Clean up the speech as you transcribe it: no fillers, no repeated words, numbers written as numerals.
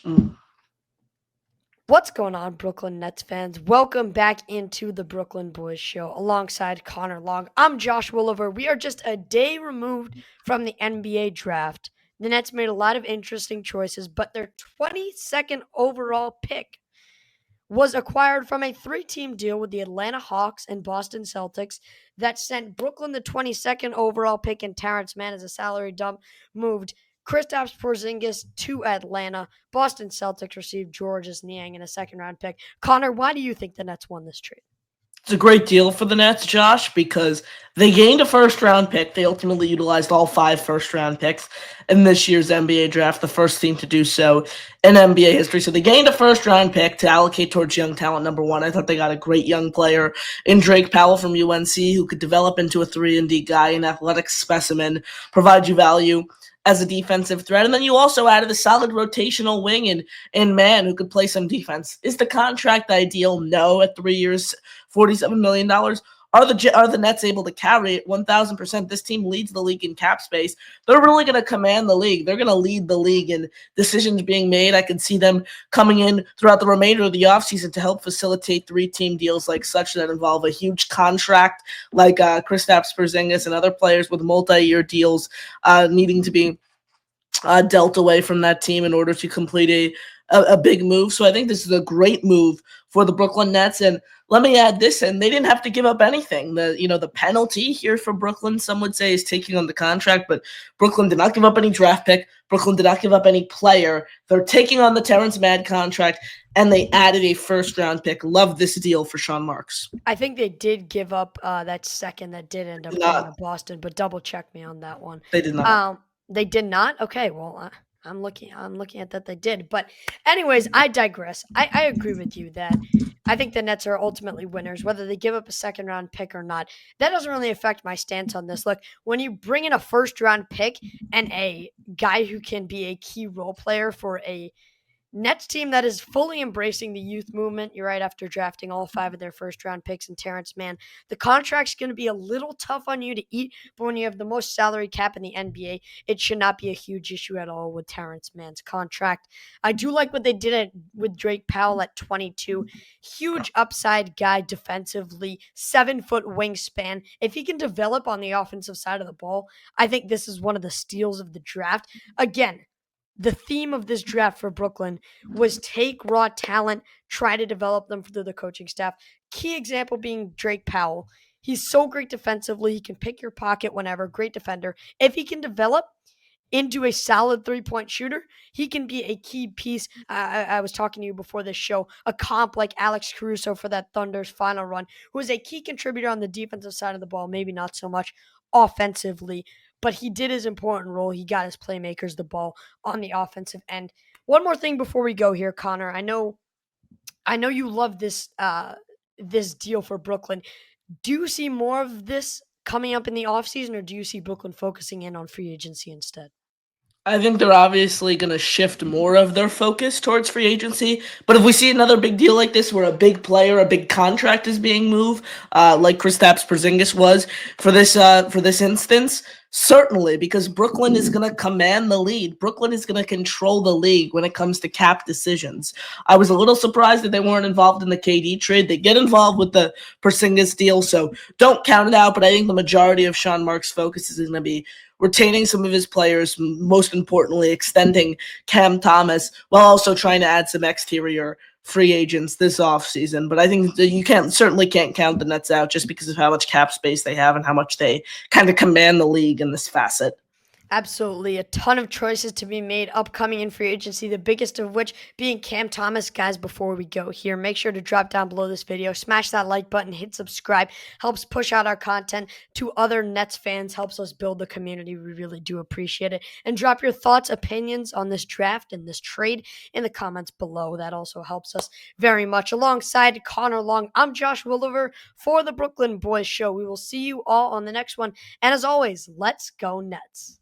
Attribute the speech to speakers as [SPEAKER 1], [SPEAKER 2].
[SPEAKER 1] Mm.
[SPEAKER 2] What's going on, Brooklyn Nets fans? Welcome back into the Brooklyn Boys Show alongside Connor Long. I'm Josh Woolever. We are just a day removed from the NBA draft. The Nets made a lot of interesting choices, but their 22nd overall pick was acquired from a three-team deal with the Atlanta Hawks and Boston Celtics that sent Brooklyn the 22nd overall pick and Terance Mann as a salary dump moved Kristaps Porzingis to Atlanta. Boston Celtics received Georges Niang in a second-round pick. Connor, why do you think the Nets won this trade?
[SPEAKER 1] It's a great deal for the Nets, Josh, because they gained a first round pick. They ultimately utilized all five first round picks in this year's NBA draft, the first team to do so in NBA history. So they gained a first round pick to allocate towards young talent, number one. I thought they got a great young player in Drake Powell from UNC who could develop into a 3-and-D guy, an athletic specimen, provide you value as a defensive threat. And then you also added a solid rotational wing in Mann who could play some defense. Is the contract ideal? No, at 3 years, $47 million. Are the Nets able to carry it? 1,000%. This team leads the league in cap space. They're really going to command the league. They're going to lead the league in decisions being made. I could see them coming in throughout the remainder of the offseason to help facilitate three-team deals like such that involve a huge contract like Kristaps Porzingis and other players with multi-year deals needing to be dealt away from that team in order to complete a big move. So I think this is a great move for the Brooklyn Nets. And let me add this, and they didn't have to give up anything. The penalty here for Brooklyn, some would say, is taking on the contract, but Brooklyn did not give up any draft pick. Brooklyn did not give up any player. They're taking on the Terance Mann contract, and they added a first-round pick. Love this deal for Sean Marks.
[SPEAKER 2] I think they did give up that second that did end up going to
[SPEAKER 1] Not,
[SPEAKER 2] Boston, but double check me on that one.
[SPEAKER 1] they did not.
[SPEAKER 2] They did not. Okay, well, I'm looking. I'm looking at that they did. But anyways, I digress. I agree with you that I think the Nets are ultimately winners, whether they give up a second round pick or not. That doesn't really affect my stance on this. Look, when you bring in a first round pick and a guy who can be a key role player for a Nets team that is fully embracing the youth movement. You're right, after drafting all five of their first round picks and Terance Mann. The contract's going to be a little tough on you to eat, but when you have the most salary cap in the NBA, it should not be a huge issue at all with Terance Mann's contract. I do like what they did with Drake Powell at 22. Huge upside guy defensively, 7-foot wingspan. If he can develop on the offensive side of the ball, I think this is one of the steals of the draft. Again, the theme of this draft for Brooklyn was take raw talent, try to develop them through the coaching staff. Key example being Drake Powell. He's so great defensively. He can pick your pocket whenever. Great defender. If he can develop into a solid three-point shooter, he can be a key piece. I was talking to you before this show, a comp like Alex Caruso for that Thunder's final run, who is a key contributor on the defensive side of the ball, maybe not so much offensively, but he did his important role. He got his playmakers the ball on the offensive end. One more thing before we go here, Connor. I know you love this deal for Brooklyn. Do you see more of this coming up in the offseason, or do you see Brooklyn focusing in on free agency instead?
[SPEAKER 1] I think they're obviously going to shift more of their focus towards free agency. But if we see another big deal like this, where a big player, a big contract is being moved, like Kristaps Porzingis was for this instance, certainly, because Brooklyn is going to command the lead. Brooklyn is going to control the league when it comes to cap decisions. I was a little surprised that they weren't involved in the KD trade. They get involved with the Porzingis deal, so don't count it out. But I think the majority of Sean Marks' focus is going to be retaining some of his players, most importantly, extending Cam Thomas, while also trying to add some exterior free agents this offseason. But I think that you certainly can't count the Nets out just because of how much cap space they have and how much they kind of command the league in this facet.
[SPEAKER 2] Absolutely. A ton of choices to be made upcoming in free agency, the biggest of which being Cam Thomas. Guys, before we go here, make sure to drop down below this video, smash that like button, hit subscribe. Helps push out our content to other Nets fans, helps us build the community. We really do appreciate it. And drop your thoughts, opinions on this draft and this trade in the comments below. That also helps us very much. Alongside Connor Long, I'm Josh Woolever for the Brooklyn Boys Show. We will see you all on the next one. And as always, let's go Nets.